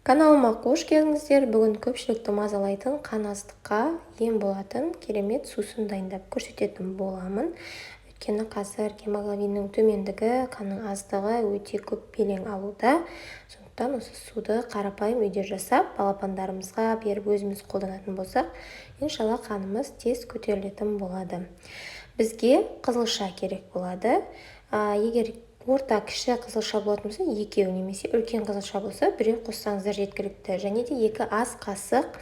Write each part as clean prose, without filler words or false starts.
Каналыма қош келдіңіздер. Бүгін көпшілікті мазалайтын қан аздыққа ем болатын керемет сусын дайындап көрсететін боламын. Өйткені қазір гемоглобиннің төмендігі, қанның аздығы өте көп белең алуда. Сондықтан осы суды қарапайым үйде жасап, балапандарымызға беріп өзіміз қолданатын болсақ, иншалла қанымыз тез көтерілетін болады. Бізге қызылша керек болады. Егер орта кіші қызылша болатын болса, екеу, немесе үлкен қызылша болса, біреу қоссаңыздар жеткілікті. Және де 2 ас қасық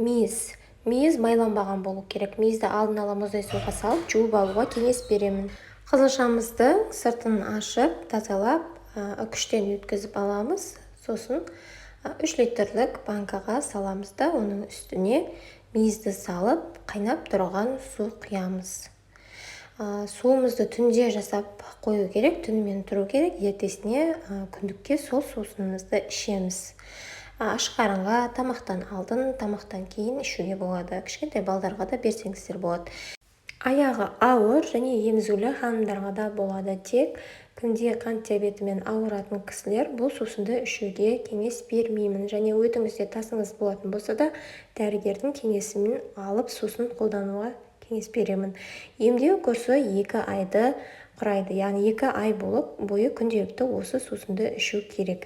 мейіз. Мейіз майланбаған болу керек. Мейізді алдын ала мұздай суға салып, жуып алуға кеңес беремін. Қызылшамызды сыртын ашып, тазалап, үкіштен өткізіп аламыз. Сосын 3 литрлік банкаға саламыз да, оның үстіне мейізді салып, қайнап тұрған су құямыз. Суымызды түнде жасап қою керек, түнімен тұру керек, ертесіне күндікке сол сусынымызды ішеміз. Аш қарынға тамақтан алдын, тамақтан кейін ішуге болады. Кішкентай балдарға да берсеңіздер болады. Аяғы ауыр және емізулі ханымдарға да болады. Тек күнде қант диабетімен ауыратын кісілер бұл сусынды ішуге кеңес бермеймін. Және өтіңізде тасыңыз болатын болса да, дәрігердің кеңесімен алып сусын қолдануға кеңес беремін. Емдеу курсы 2 айды құрайды. Яғни 2 ай бойы күнделікті осы сусынды ішу керек.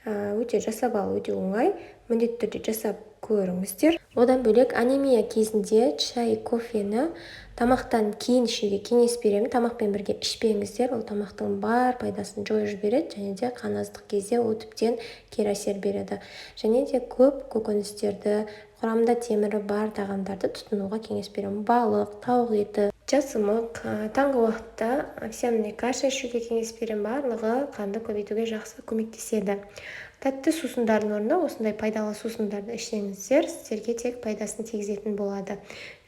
Өте жасап алу өте оңай. Міндетті түрде жасап көріңіздер. Одан бөлек анемия кезінде шай, кофені тамақтан кейін ішуге кеңес беремін. Тамақпен бірге ішпеңіздер. Ол тамақтың бар пайдасын жойып жібереді, және де қан аздық кезде ол тіптен кері әсер береді. Және де көп көкөністерді, құрамында темірі бар тағамдарды тұтынуға кеңес беремін. Балық, тауық еті, жасымық, таңғы уақытта овсяный каша ішуге кеңес беремін. Барлығы қанды көбейтуге жақсы көмектеседі. Тәтті сусындардың орнына осындай пайдалы сусындарды ішсеңіздер, сіздерге тек пайдасын тигізетін болады.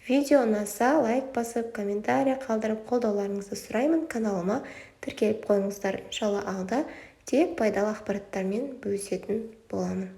Видео ұнаса, лайк басып, комментарий қалдырып, қолдауларыңызды сұраймын. Каналыма тіркеліп қойыңыздар. Иншалла алда тек пайдалы ақпараттармен бөлісетін боламын.